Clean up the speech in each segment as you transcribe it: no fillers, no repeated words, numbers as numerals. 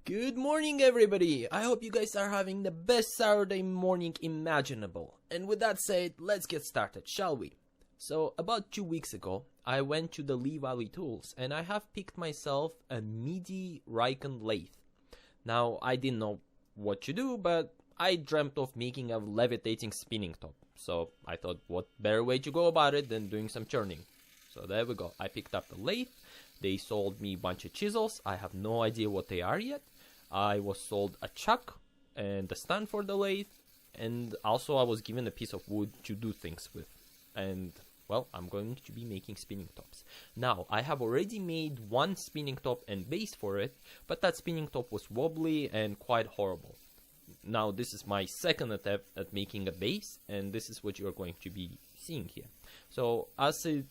Good morning, everybody! I hope you guys are having the best Saturday morning imaginable. And with that said, let's get started, shall we? So, about 2 weeks ago, I went to the Lee Valley Tools and I have picked myself a MIDI Rikon lathe. Now, I didn't know what to do, but I dreamt of making a levitating spinning top. So, I thought, what better way to go about it than doing some churning? So there we go. I picked up the lathe. They sold me a bunch of chisels. I have no idea what they are yet. I was sold a chuck and a stand for the lathe. And also I was given a piece of wood to do things with. And, well, I'm going to be making spinning tops. Now, I have already made one spinning top and base for it. But that spinning top was wobbly and quite horrible. Now, this is my second attempt at making a base. And this is what you're going to be seeing here. So, as it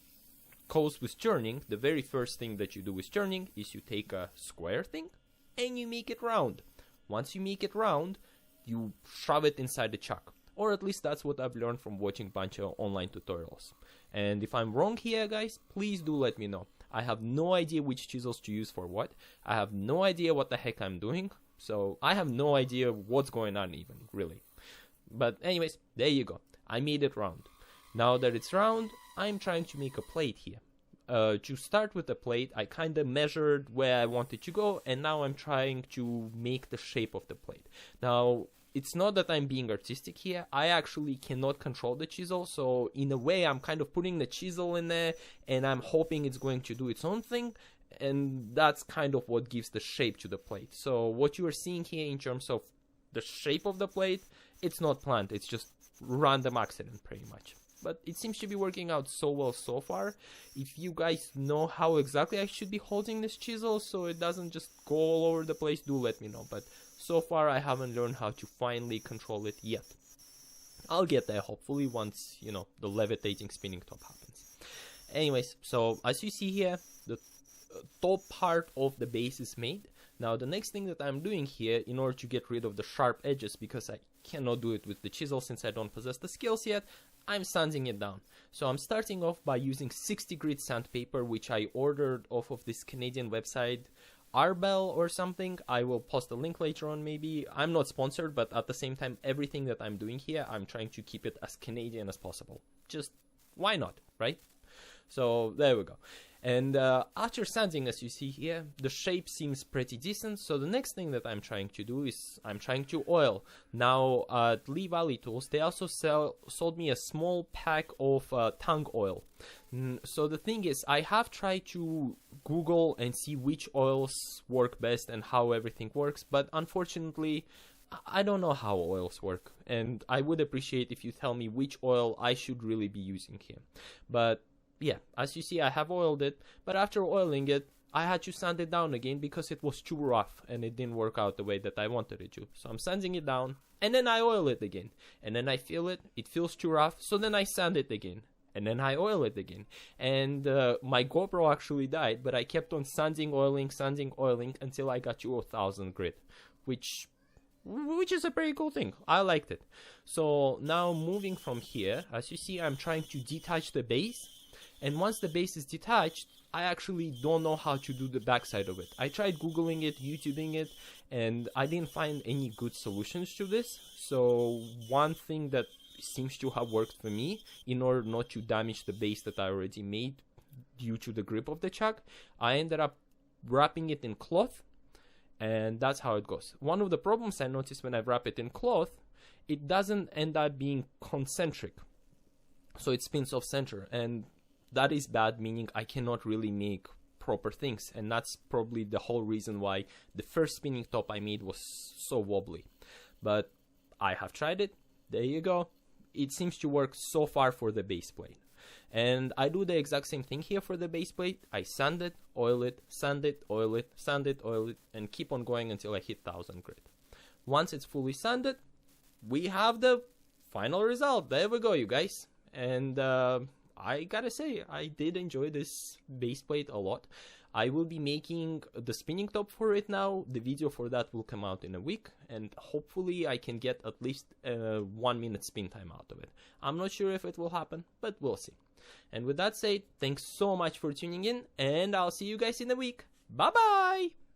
goes with churning, the very first thing that you do with churning is you take a square thing and you make it round. Once you make it round, you shove it inside the chuck. Or at least that's what I've learned from watching a bunch of online tutorials. And if I'm wrong here, guys, please do let me know. I have no idea which chisels to use for what. I have no idea what the heck I'm doing. So I have no idea what's going on even, really. But anyways, there you go. I made it round. Now that it's round, I'm trying to make a plate here. To start with the plate, I kind of measured where I wanted to go, and now I'm trying to make the shape of the plate. Now, it's not that I'm being artistic here. I actually cannot control the chisel, so in a way, I'm kind of putting the chisel in there, and I'm hoping it's going to do its own thing, and that's kind of what gives the shape to the plate. So what you are seeing here in terms of the shape of the plate, it's not planned. It's just random accident, pretty much. But it seems to be working out so well so far. If you guys know how exactly I should be holding this chisel so it doesn't just go all over the place, do let me know. But so far I haven't learned how to finally control it yet. I'll get there hopefully once, the levitating spinning top happens. Anyways, so as you see here, the top part of the base is made. Now the next thing that I'm doing here, in order to get rid of the sharp edges, because I cannot do it with the chisel since I don't possess the skills yet, I'm sanding it down. So I'm starting off by using 60 grit sandpaper, which I ordered off of this Canadian website, Arbel or something. I will post a link later on maybe. I'm not sponsored, but at the same time, everything that I'm doing here, I'm trying to keep it as Canadian as possible. Just why not, right? So there we go. And after sanding, as you see here, the shape seems pretty decent. So the next thing that I'm trying to do is I'm trying to oil. Now at Lee Valley Tools, they also sold me a small pack of tung oil. So the thing is, I have tried to Google and see which oils work best and how everything works. But unfortunately, I don't know how oils work. And I would appreciate if you tell me which oil I should really be using here. But yeah, as you see, I have oiled it, but after oiling it, I had to sand it down again because it was too rough and it didn't work out the way that I wanted it to. So I'm sanding it down, and then I oil it again. And then I feel it feels too rough, so then I sand it again. And then I oil it again. And my GoPro actually died, but I kept on sanding, oiling until I got to 1000 grit, which is a pretty cool thing. I liked it. So now moving from here, as you see, I'm trying to detach the base. And once the base is detached, I actually don't know how to do the backside of it. I tried Googling it, YouTubing it, and I didn't find any good solutions to this. So one thing that seems to have worked for me, in order not to damage the base that I already made due to the grip of the chuck, I ended up wrapping it in cloth, and that's how it goes. One of the problems I noticed when I wrap it in cloth, it doesn't end up being concentric. So it spins off center, and that is bad, meaning I cannot really make proper things. And that's probably the whole reason why the first spinning top I made was so wobbly. But I have tried it. There you go. It seems to work so far for the base plate. And I do the exact same thing here for the base plate. I sand it, oil it, sand it, oil it, sand it, oil it, and keep on going until I hit 1000 grit. Once it's fully sanded, we have the final result. There we go, you guys. And I gotta say, I did enjoy this base plate a lot. I will be making the spinning top for it now. The video for that will come out in a week, and hopefully I can get at least 1 minute spin time out of it. I'm not sure if it will happen, but we'll see. And with that said, thanks so much for tuning in, and I'll see you guys in a week. Bye bye!